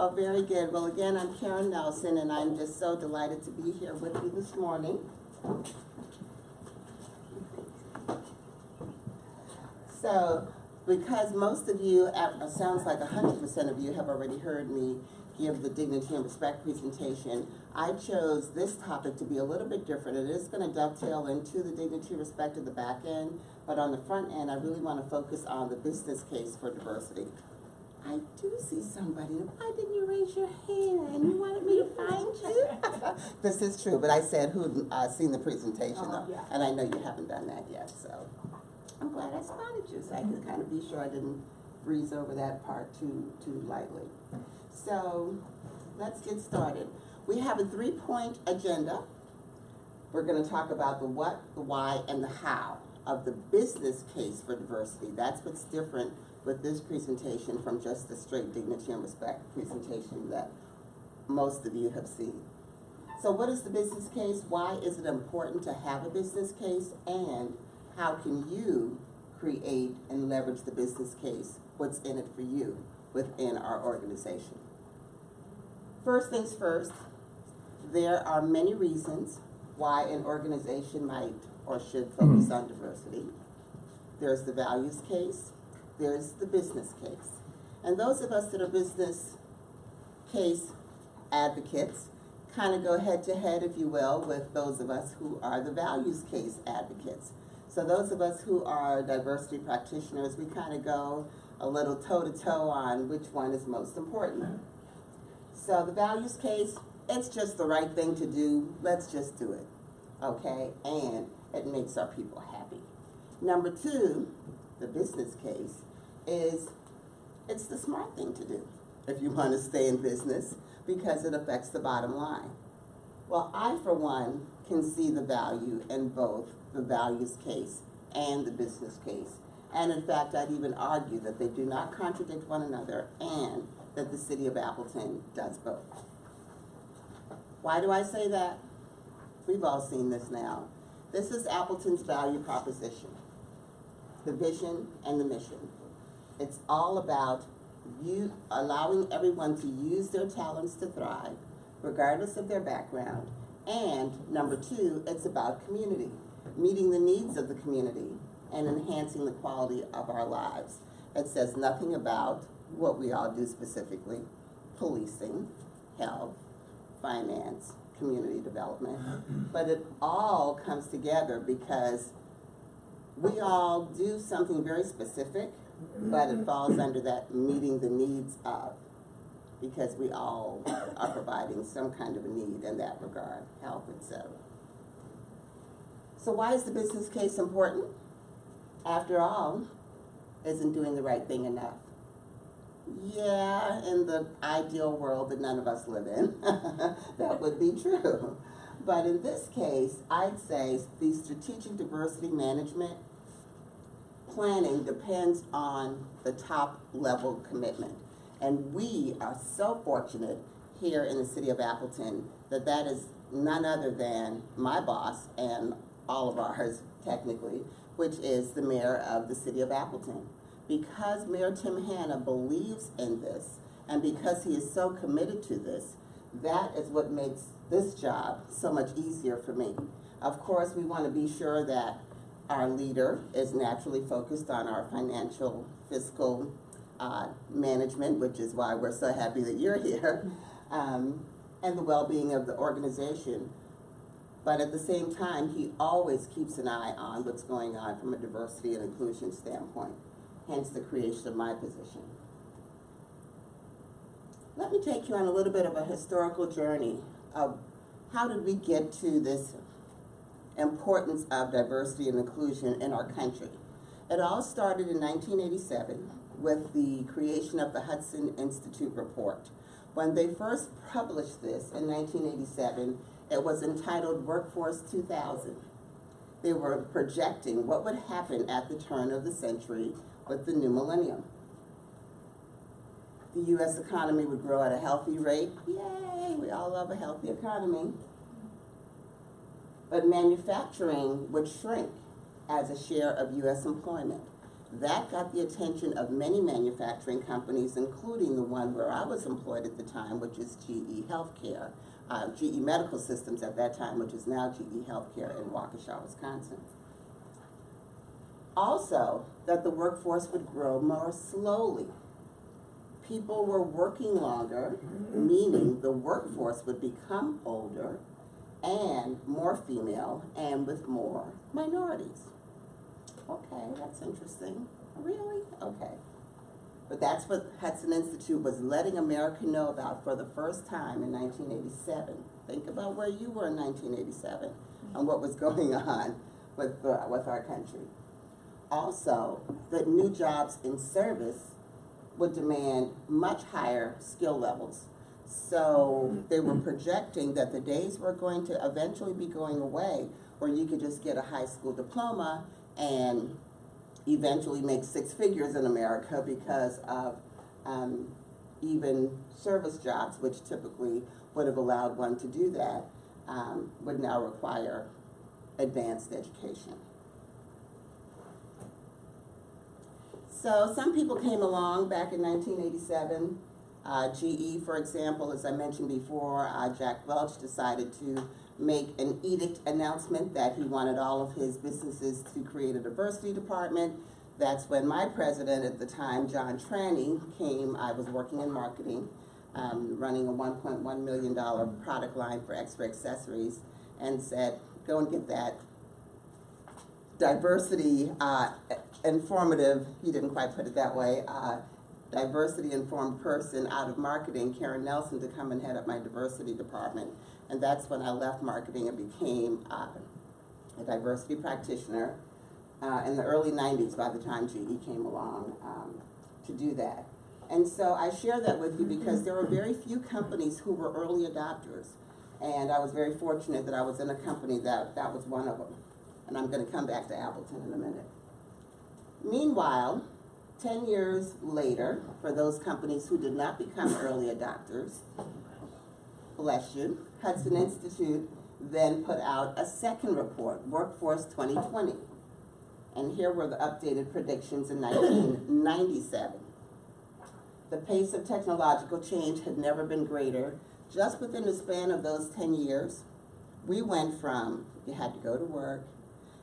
Oh, very good. Well, again, I'm Karen Nelson, and I'm just so delighted to be here with you this morning. So, because most of you, sounds like 100% of you have already heard me give the Dignity and Respect presentation, I chose this topic to be a little bit different. It is going to dovetail into the Dignity and Respect at the back end, but on the front end, I really want to focus on the business case for diversity. I do see somebody. Why didn't you raise your hand? You wanted me to find you? This is true, but I said who'd seen the presentation, though, yeah. and I know you haven't done that yet, so I'm glad I spotted you, so I can kind of be sure I didn't breeze over that part too lightly. So let's get started. We have a 3-point agenda. We're going to talk about the what, the why, and the how of the business case for diversity. That's what's different with this presentation from just the straight Dignity and Respect presentation that most of you have seen. So what is the business case? Why is it important to have a business case? And how can you create and leverage the business case? What's in it for you within our organization? First things first, there are many reasons why an organization might or should focus on diversity. There's the values case, there's the business case. And those of us that are business case advocates kind of go head to head, if you will, with those of us who are the values case advocates. So those of us who are diversity practitioners, we kind of go a little toe-to-toe on which one is most important. So the values case, it's just the right thing to do. Let's just do it, okay? And it makes our people happy. Number 2, the business case, is it's the smart thing to do if you want to stay in business because it affects the bottom line. Well, I, for one, can see the value in both the values case and the business case. And in fact, I'd even argue that they do not contradict one another and that the City of Appleton does both. Why do I say that? We've all seen this now. This is Appleton's value proposition, the vision and the mission. It's all about you allowing everyone to use their talents to thrive, regardless of their background. And number 2, it's about community, meeting the needs of the community and enhancing the quality of our lives. It says nothing about what we all do specifically: policing, health, finance, community development. But it all comes together because we all do something very specific, but it falls under that meeting the needs of, because we all are providing some kind of a need in that regard, health, etc. So why is the business case important? After all, isn't doing the right thing enough? Yeah, in the ideal world that none of us live in, that would be true. But in this case, I'd say the strategic diversity management planning depends on the top level commitment. And we are so fortunate here in the City of Appleton that that is none other than my boss and all of ours, technically, which is the mayor of the City of Appleton. Because Mayor Tim Hanna believes in this, and because he is so committed to this, that is what makes this job so much easier for me. Of course, we want to be sure that our leader is naturally focused on our financial, fiscal management, which is why we're so happy that you're here, and the well-being of the organization. But at the same time, he always keeps an eye on what's going on from a diversity and inclusion standpoint, hence the creation of my position. Let me take you on a little bit of a historical journey of how did we get to this importance of diversity and inclusion in our country. It all started in 1987 with the creation of the Hudson Institute Report. When they first published this in 1987, it was entitled Workforce 2000. They were projecting what would happen at the turn of the century with the new millennium. The U.S. economy would grow at a healthy rate. Yay, we all love a healthy economy. But manufacturing would shrink as a share of U.S. employment. That got the attention of many manufacturing companies, including the one where I was employed at the time, which is GE Healthcare, GE Medical Systems at that time, which is now GE Healthcare in Waukesha, Wisconsin. Also, that the workforce would grow more slowly. People were working longer, meaning the workforce would become older and more female and with more minorities. Okay, that's interesting. Really? Okay. But that's what Hudson Institute was letting America know about for the first time in 1987. Think about where you were in 1987 and what was going on with our country. Also, that new jobs in service would demand much higher skill levels. So they were projecting that the days were going to eventually be going away where you could just get a high school diploma and eventually make six figures in America because of even service jobs, which typically would have allowed one to do that, would now require advanced education. So some people came along back in 1987. GE, for example, as I mentioned before, Jack Welch decided to make an edict announcement that he wanted all of his businesses to create a diversity department. That's when my president at the time, John Tranny, came. I was working in marketing, running a $1.1 million product line for X-ray accessories, and said, go and get that diversity informative, he didn't quite put it that way, diversity informed person out of marketing, Karen Nelson, to come and head up my diversity department. And that's when I left marketing and became a diversity practitioner in the early 90s by the time GE came along to do that. And so I share that with you because there were very few companies who were early adopters. And I was very fortunate that I was in a company that was one of them. And I'm going to come back to Appleton in a minute. Meanwhile, 10 years later, for those companies who did not become early adopters, bless you, Hudson Institute then put out a second report, Workforce 2020. And here were the updated predictions in 1997. The pace of technological change had never been greater. Just within the span of those 10 years, we went from, you had to go to work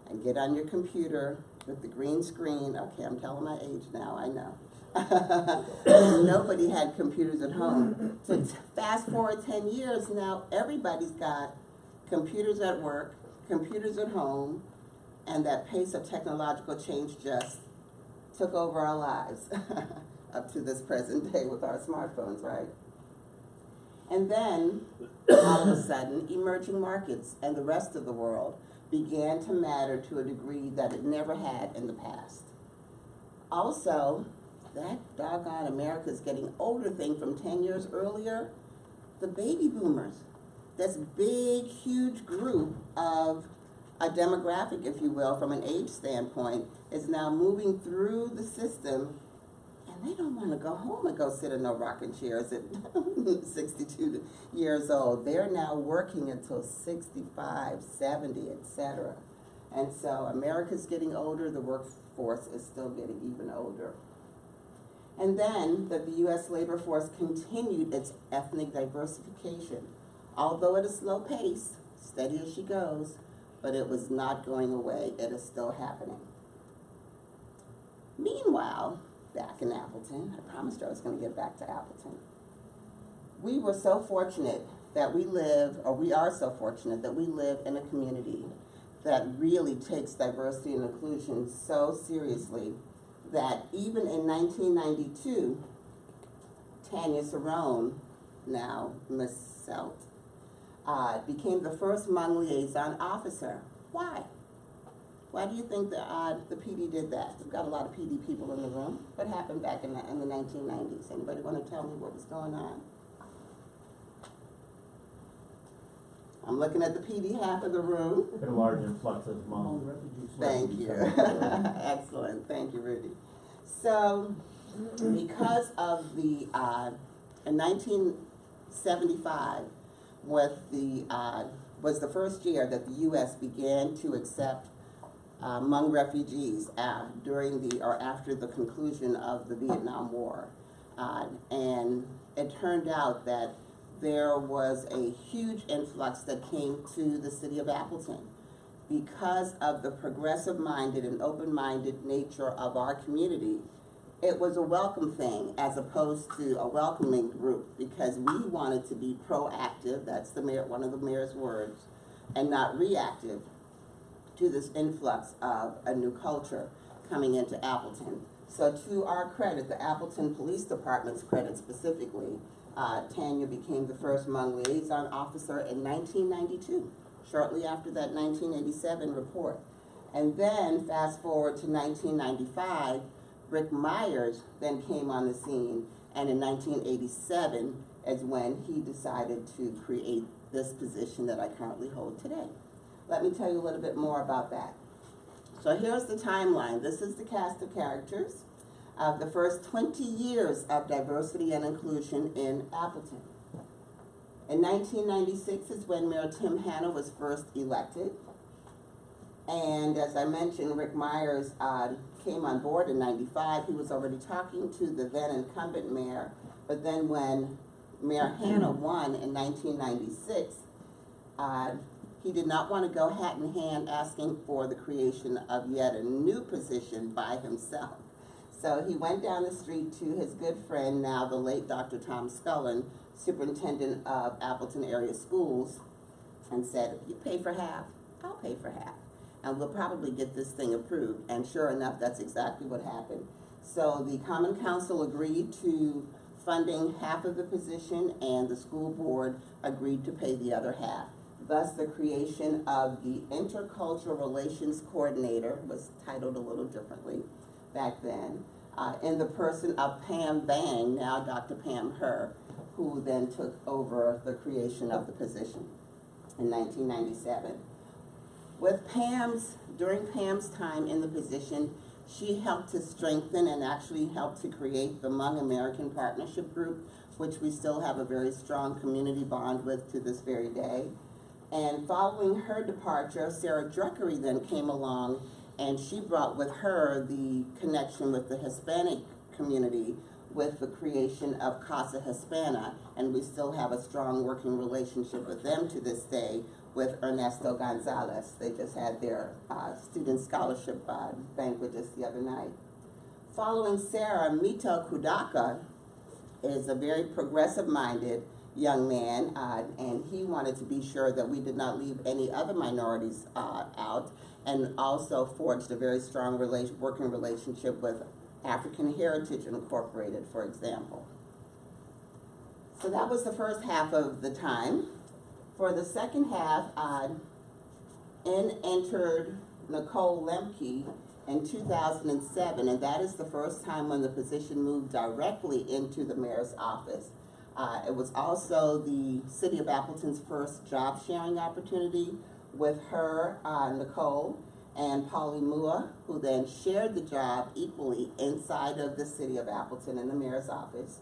and get on your computer with the green screen. Okay, I'm telling my age now, I know. Nobody had computers at home. So fast forward 10 years, now everybody's got computers at work, computers at home, and that pace of technological change just took over our lives up to this present day with our smartphones, right? And then, all of a sudden, emerging markets and the rest of the world began to matter to a degree that it never had in the past. Also, that doggone America's getting older thing from 10 years earlier, the baby boomers, this big, huge group of a demographic, if you will, from an age standpoint, is now moving through the system, and they don't want to go home and go sit in no rocking chairs at 62 years old. They're now working until 65, 70, etc. And so America's getting older, the workforce is still getting even older. And then that the U.S. labor force continued its ethnic diversification, although at a slow pace, steady as she goes, but it was not going away. It is still happening. Meanwhile, back in Appleton, I promised I was going to get back to Appleton. We were so fortunate that we are so fortunate that we live in a community that really takes diversity and inclusion so seriously that even in 1992, Tanya Cerrone, now Miss Selt, became the first Hmong liaison officer. Why? Why do you think the PD did that? We've got a lot of PD people in the room. What happened back in the 1990s? Anybody want to tell me what was going on? I'm looking at the PD half of the room. A large influx of Hmong refugees. Thank you. Excellent. Thank you, Rudy. So, because of the, in 1975, was the first year that the U.S. began to accept Hmong refugees during the or after the conclusion of the Vietnam War. And it turned out that there was a huge influx that came to the city of Appleton because of the progressive-minded and open-minded nature of our community. It was a welcome thing as opposed to a welcoming group, because we wanted to be proactive, that's the mayor, one of the mayor's words, and not reactive to this influx of a new culture coming into Appleton. So to our credit, the Appleton Police Department's credit specifically, Tanya became the first Hmong liaison officer in 1992, shortly after that 1987 report. And then fast forward to 1995, Rick Myers then came on the scene, and in 1987 is when he decided to create this position that I currently hold today. Let me tell you a little bit more about that. So here's the timeline. This is the cast of characters of the first 20 years of diversity and inclusion in Appleton. In 1996 is when Mayor Tim Hanna was first elected. And as I mentioned, Rick Myers came on board in 95. He was already talking to the then incumbent mayor, but then when Mayor Hanna won in 1996, he did not want to go hat in hand asking for the creation of yet a new position by himself. So he went down the street to his good friend, now the late Dr. Tom Scullin, superintendent of Appleton area schools, and said, if you pay for half, I'll pay for half. And we'll probably get this thing approved. And sure enough, that's exactly what happened. So the Common Council agreed to funding half of the position, and the school board agreed to pay the other half. Thus, the creation of the Intercultural Relations Coordinator was titled a little differently back then, in the person of Pam Bang, now Dr. Pam Herr, who then took over the creation of the position in 1997. During Pam's time in the position, she helped to strengthen and actually helped to create the Hmong American Partnership Group, which we still have a very strong community bond with to this very day. And following her departure, Sarah Druckery then came along, and she brought with her the connection with the Hispanic community with the creation of Casa Hispana, and we still have a strong working relationship with them to this day with Ernesto Gonzalez. They just had their student scholarship banquet just the other night. Following Sarah, Mito Kudaka is a very progressive-minded young man, and he wanted to be sure that we did not leave any other minorities out, and also forged a very strong working relationship with African Heritage Incorporated, for example. So that was the first half of the time. For the second half, in entered Nicole Lemke in 2007, and that is the first time when the position moved directly into the mayor's office. It was also the City of Appleton's first job sharing opportunity with her, Nicole, and Polly Mua, who then shared the job equally inside of the City of Appleton in the mayor's office.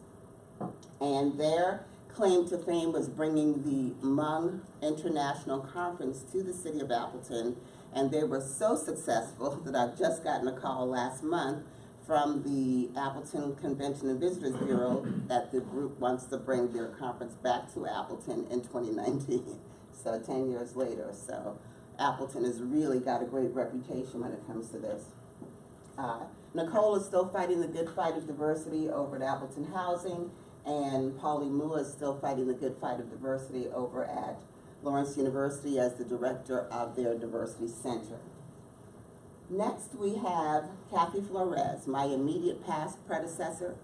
And their claim to fame was bringing the Hmong International Conference to the City of Appleton, and they were so successful that I've just gotten a call last month from the Appleton Convention and Visitors Bureau that the group wants to bring their conference back to Appleton in 2019, so 10 years later. So Appleton has really got a great reputation when it comes to this. Nicole is still fighting the good fight of diversity over at Appleton Housing, and Polly Mua is still fighting the good fight of diversity over at Lawrence University as the director of their diversity center. Next, we have Kathy Flores, my immediate past predecessor,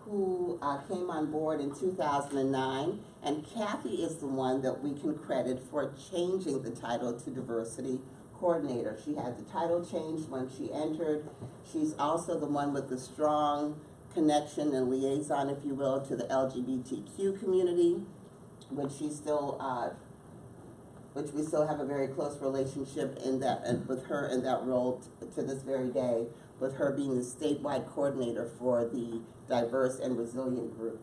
who came on board in 2009, and Kathy is the one that we can credit for changing the title to diversity coordinator. She had the title changed when she entered. She's also the one with the strong connection and liaison, if you will, to the LGBTQ community, which we still have a very close relationship in that, and with her in that role to this very day, with her being the statewide coordinator for the Diverse and Resilient Group.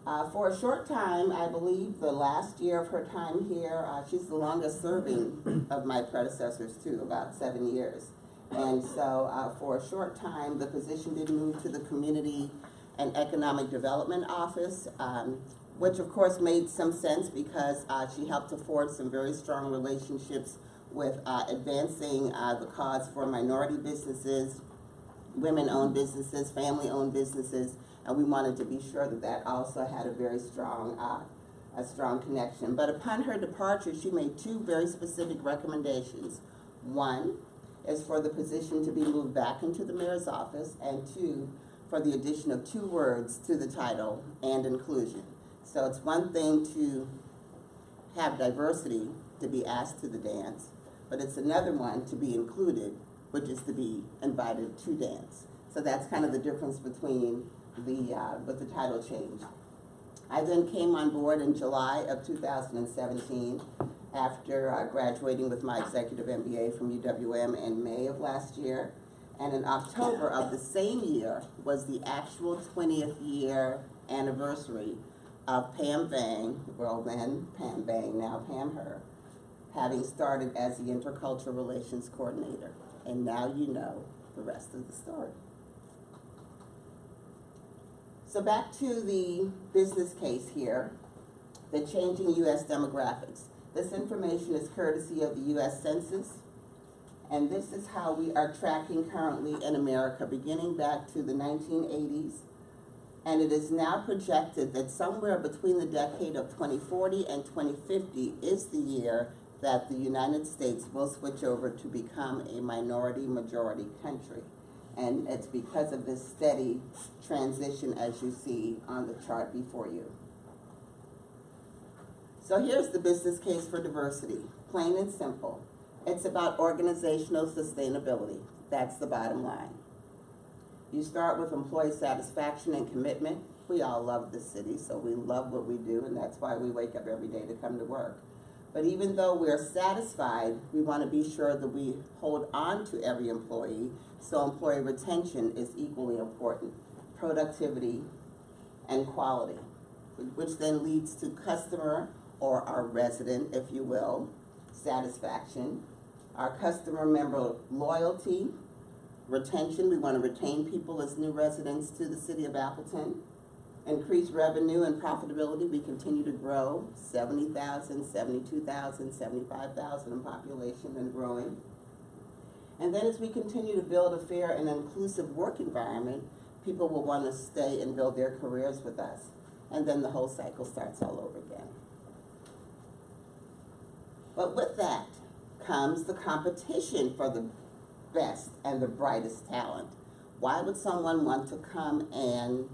For a short time, I believe the last year of her time here, she's the longest serving of my predecessors too, about 7 years. And so for a short time, the position did move to the Community and Economic Development Office, which of course made some sense because she helped to forge some very strong relationships with advancing the cause for minority businesses, women-owned businesses, family-owned businesses, and we wanted to be sure that that also had a very strong, connection. But upon her departure, she made two very specific recommendations. One is for the position to be moved back into the mayor's office, and two, for the addition of 2 words to the title, and inclusion. So it's one thing to have diversity, to be asked to the dance, but it's another one to be included, which is to be invited to dance. So that's kind of the difference between with the title change. I then came on board in July of 2017 after graduating with my executive MBA from UWM in May of last year. And in October of the same year was the actual 20th year anniversary of Pam Bang, well then Pam Bang, now Pam Her, having started as the Intercultural Relations Coordinator. And now you know the rest of the story. So back to the business case here, the changing U.S. demographics. This information is courtesy of the U.S. Census, and this is how we are tracking currently in America, beginning back to the 1980s. And it is now projected that somewhere between the decade of 2040 and 2050 is the year that the United States will switch over to become a minority-majority country. And it's because of this steady transition, as you see on the chart before you. So here's the business case for diversity, plain and simple. It's about organizational sustainability. That's the bottom line. You start with employee satisfaction and commitment. We all love the city, so we love what we do, and that's why we wake up every day to come to work. But even though we're satisfied, we want to be sure that we hold on to every employee, so employee retention is equally important. Productivity and quality, which then leads to customer, or our resident, if you will, satisfaction, our customer member loyalty, retention. We want to retain people as new residents to the city of Appleton. Increase revenue and profitability. We continue to grow, 70,000, 72,000, 75,000 in population and growing. And then as we continue to build a fair and inclusive work environment, people will want to stay and build their careers with us. And then the whole cycle starts all over again. But with that comes the competition for the best and the brightest talent. Why would someone want to come and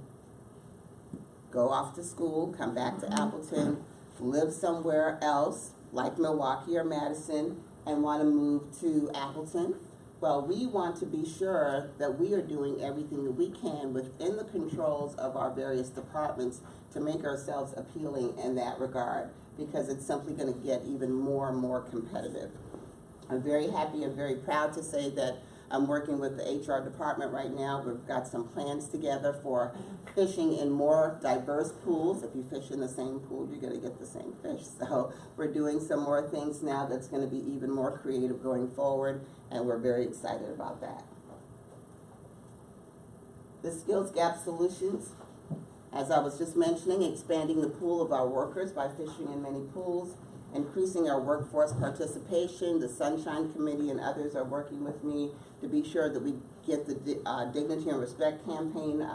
go off to school, come back to Appleton, live somewhere else, like Milwaukee or Madison, and want to move to Appleton? Well, we want to be sure that we are doing everything that we can within the controls of our various departments to make ourselves appealing in that regard, because it's simply going to get even more and more competitive. I'm very happy and very proud to say that I'm working with the HR department right now. We've got some plans together for fishing in more diverse pools. If you fish in the same pool, you're going to get the same fish. So we're doing some more things now that's going to be even more creative going forward, and we're very excited about that. The Skills Gap Solutions, as I was just mentioning, expanding the pool of our workers by fishing in many pools, increasing our workforce participation. The Sunshine Committee and others are working with me to be sure that we get the Dignity and Respect campaign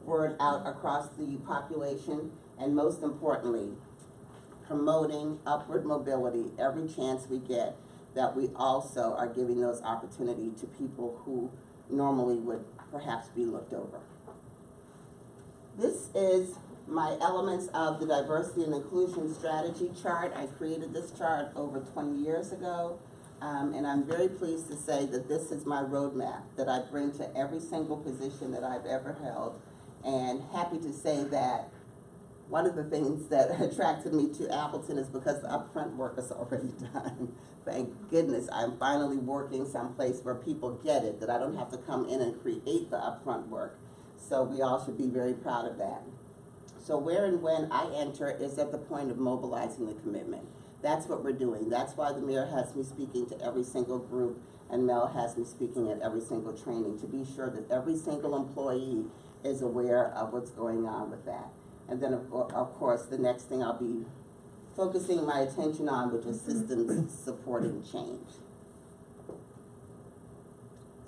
word out across the population, and most importantly, promoting upward mobility every chance we get, that we also are giving those opportunities to people who normally would perhaps be looked over. This is my elements of the diversity and inclusion strategy chart. I created this chart over 20 years ago, and I'm very pleased to say that this is my roadmap that I bring to every single position that I've ever held, and happy to say that one of the things that attracted me to Appleton is because the upfront work is already done. Thank goodness I'm finally working someplace where people get it, that I don't have to come in and create the upfront work. So we all should be very proud of that. So where and when I enter is at the point of mobilizing the commitment. That's what we're doing. That's why the mayor has me speaking to every single group and Mel has me speaking at every single training, to be sure that every single employee is aware of what's going on with that. And then of course, the next thing I'll be focusing my attention on, which is systems supporting change.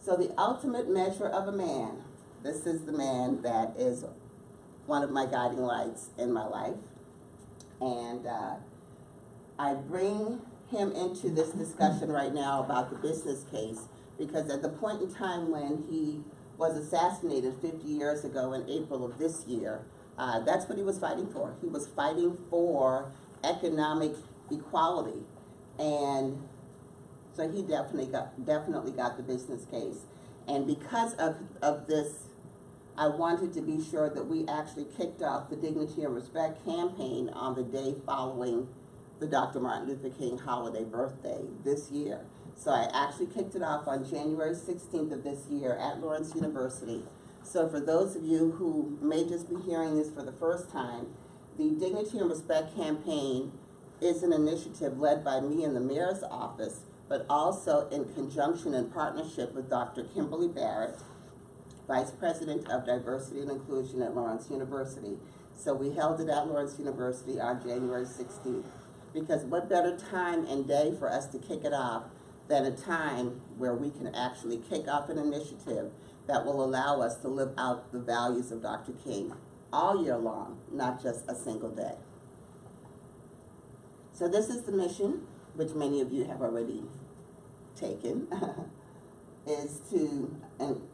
So the ultimate measure of a man, this is the man that is one of my guiding lights in my life. And I bring him into this discussion right now about the business case because at the point in time when he was assassinated 50 years ago in April of this year, that's what he was fighting for. He was fighting for economic equality. And so he definitely got the business case. And because of this, I wanted to be sure that we actually kicked off the Dignity and Respect campaign on the day following the Dr. Martin Luther King holiday birthday this year. So I actually kicked it off on January 16th of this year at Lawrence University. So for those of you who may just be hearing this for the first time, the Dignity and Respect campaign is an initiative led by me in the mayor's office, but also in conjunction and partnership with Dr. Kimberly Barrett, Vice President of Diversity and Inclusion at Lawrence University. So we held it at Lawrence University on January 16th. Because what better time and day for us to kick it off than a time where we can actually kick off an initiative that will allow us to live out the values of Dr. King all year long, not just a single day. So this is the mission, which many of you have already taken, is to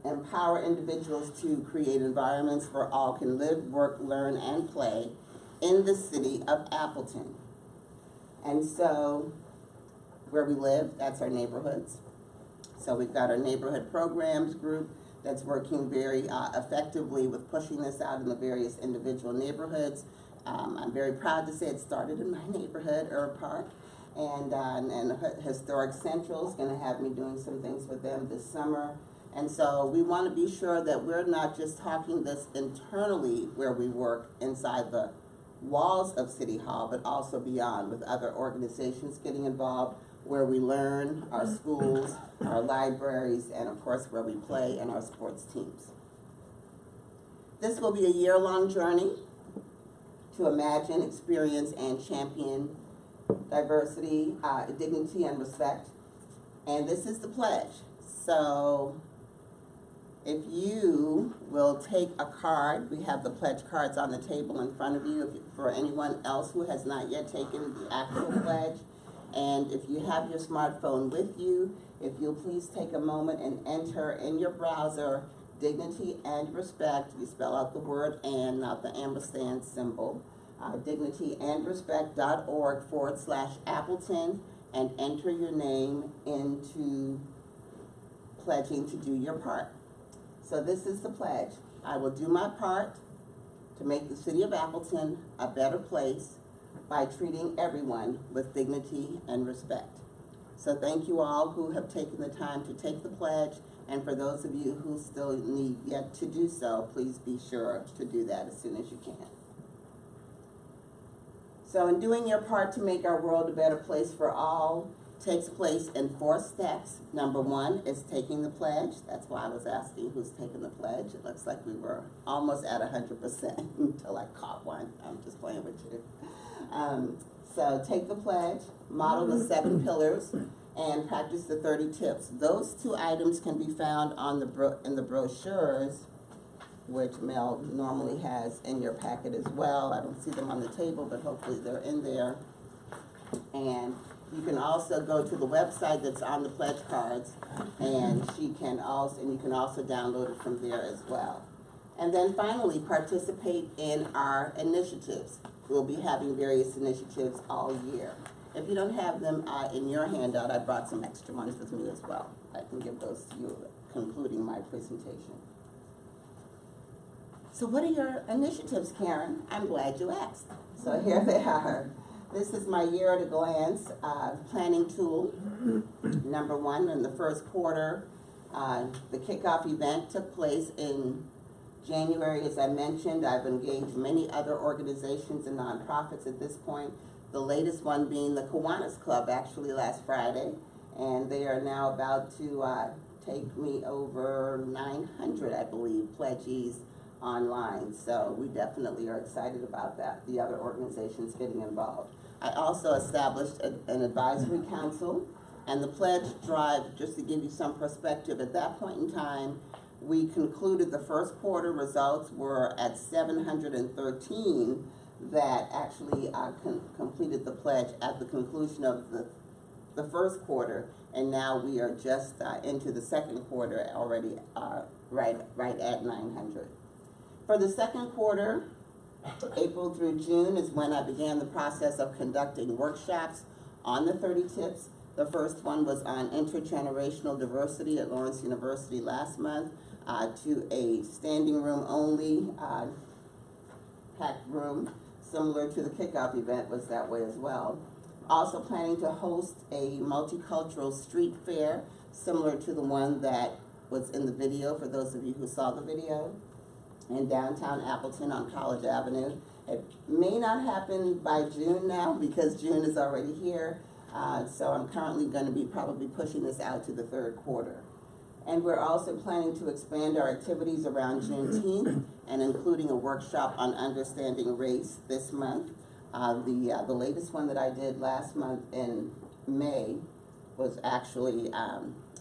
empower individuals to create environments where all can live, work, learn, and play in the city of Appleton. And so, where we live, that's our neighborhoods. So we've got our neighborhood programs group that's working very effectively with pushing this out in the various individual neighborhoods. I'm very proud to say it started in my neighborhood, Herb Park, and Historic Central is going to have me doing some things with them this summer. And so we want to be sure that we're not just talking this internally where we work inside the walls of City Hall, but also beyond with other organizations getting involved where we learn, our schools, our libraries, and of course where we play and our sports teams. This will be a year-long journey to imagine, experience, and champion diversity, dignity, and respect. And this is the pledge. So if you will take a card, we have the pledge cards on the table in front of you for anyone else who has not yet taken the actual pledge. And if you have your smartphone with you, if you'll please take a moment and enter in your browser dignity and respect. You spell out the word and, not the ampersand symbol. dignityandrespect.org/Appleton, and enter your name into pledging to do your part. So this is the pledge. I will do my part to make the city of Appleton a better place by treating everyone with dignity and respect. So thank you all who have taken the time to take the pledge, and for those of you who still need yet to do so, please be sure to do that as soon as you can. So in doing your part to make our world a better place for all takes place in 4 steps. Number 1 is taking the pledge. That's why I was asking who's taking the pledge. It looks like we were almost at 100% until I caught one. I'm just playing with you. So take the pledge, model the 7 pillars, and practice the 30 tips. Those 2 items can be found on in the brochures, which Mel normally has in your packet as well. I don't see them on the table, but hopefully they're in there. And you can also go to the website that's on the pledge cards, and you can also download it from there as well. And then finally, participate in our initiatives. We'll be having various initiatives all year. If you don't have them in your handout, I brought some extra ones with me as well. I can give those to you concluding my presentation. So what are your initiatives, Karen? I'm glad you asked. So here they are. This is my year at a glance planning tool. Number 1, in the first quarter, the kickoff event took place in January, as I mentioned, I've engaged many other organizations and nonprofits at this point. The latest one being the Kiwanis Club, actually last Friday, and they are now about to take me over 900, I believe, pledgees online. So we definitely are excited about that, the other organizations getting involved. I also established an advisory council, and the pledge drive, just to give you some perspective, at that point in time, we concluded the first quarter results were at 713 that actually completed the pledge at the conclusion of the first quarter, and now we are just into the second quarter already, right at 900. For the second quarter, April through June is when I began the process of conducting workshops on the 30 tips. The first one was on intergenerational diversity at Lawrence University last month, to a standing room only, packed room, similar to the kickoff event was that way as well. Also planning to host a multicultural street fair, similar to the one that was in the video, for those of you who saw the video, in downtown Appleton on College Avenue. It may not happen by June now, because June is already here, so I'm currently going to be probably pushing this out to the third quarter. And we're also planning to expand our activities around Juneteenth and including a workshop on understanding race this month. The latest one that I did last month in May was actually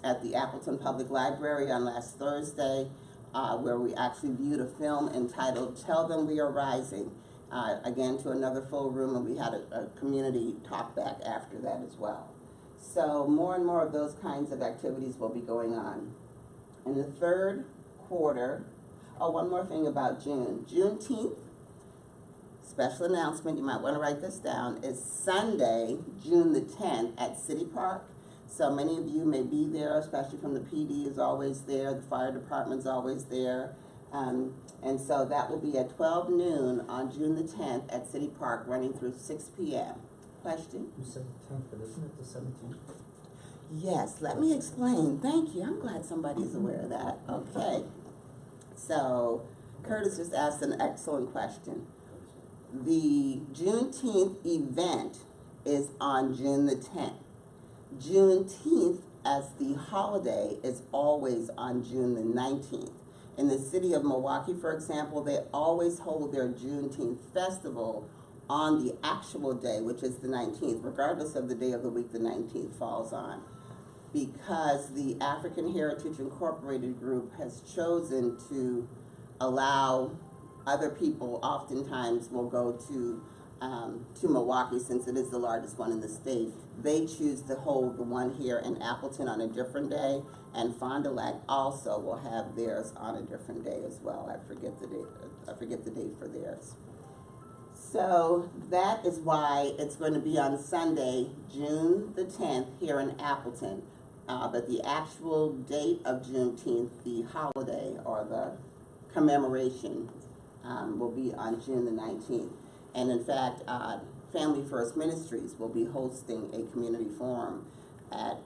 at the Appleton Public Library on last Thursday, where we actually viewed a film entitled Tell Them We Are Rising, again to another full room, and we had a community talk back after that as well. So more and more of those kinds of activities will be going on. In the third quarter, one more thing about June. Juneteenth, special announcement, you might want to write this down, is Sunday, June the 10th at City Park. So many of you may be there, especially from the PD is always there, the fire department's always there. And so that will be at 12 noon on June the 10th at City Park, running through 6 p.m. Question? You said the 10th, but isn't it the 17th? Yes, let me explain. Thank you. I'm glad somebody's aware of that. Okay. So Curtis just asked an excellent question. The Juneteenth event is on June the 10th. Juneteenth as the holiday is always on June the 19th. In the city of Milwaukee, for example, they always hold their Juneteenth festival on the actual day, which is the 19th, regardless of the day of the week the 19th falls on, because the African Heritage Incorporated group has chosen to allow other people, oftentimes will go to Milwaukee, since it is the largest one in the state. They choose to hold the one here in Appleton on a different day, and Fond du Lac also will have theirs on a different day as well. I forget the date for theirs. So that is why it's going to be on Sunday, June the 10th here in Appleton. But the actual date of Juneteenth, the holiday or the commemoration, will be on June the 19th. And in fact, Family First Ministries will be hosting a community forum at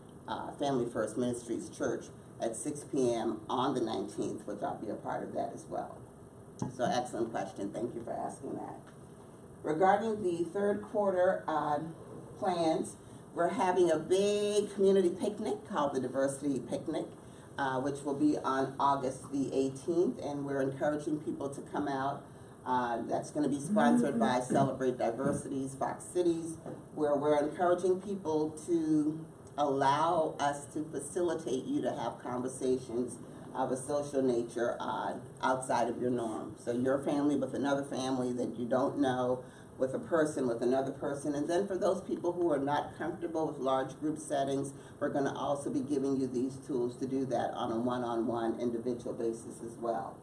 Family First Ministries Church at 6 p.m. on the 19th, which I'll be a part of that as well. So excellent question. Thank you for asking that. Regarding the third quarter plans, we're having a big community picnic called the Diversity Picnic, which will be on August the 18th, and we're encouraging people to come out. That's going to be sponsored by Celebrate Diversity's Fox Cities, where we're encouraging people to allow us to facilitate you to have conversations of a social nature outside of your norm. So your family with another family that you don't know, with a person with another person, and then for those people who are not comfortable with large group settings, we're going to also be giving you these tools to do that on a one-on-one individual basis as well.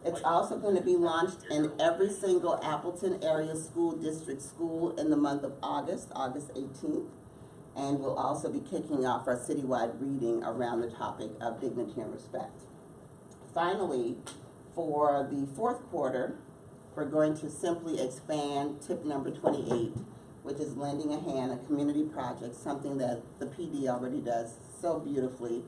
It's also going to be launched in every single Appleton area school district school in the month of August, August 18th. And we'll also be kicking off our citywide reading around the topic of dignity and respect. Finally, for the fourth quarter, we're going to simply expand tip number 28, which is lending a hand, a community project, something that the PD already does so beautifully,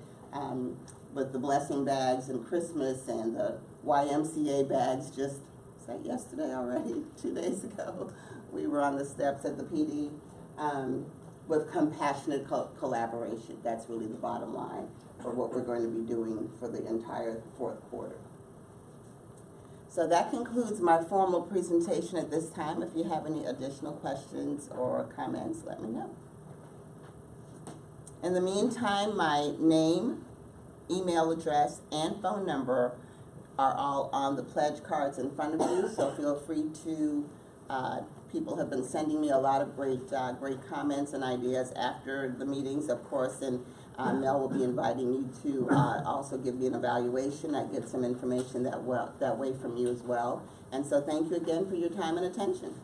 with the blessing bags and Christmas and the YMCA bags just, was that yesterday already? 2 days ago. We were on the steps at the PD with compassionate collaboration. That's really the bottom line for what we're going to be doing for the entire fourth quarter. So that concludes my formal presentation at this time. If you have any additional questions or comments, let me know. In the meantime, my name, email address, and phone number are all on the pledge cards in front of you, so feel free to, people have been sending me a lot of great comments and ideas after the meetings, of course, and Mel will be inviting you to also give you an evaluation. I get some information that way from you as well. And so thank you again for your time and attention.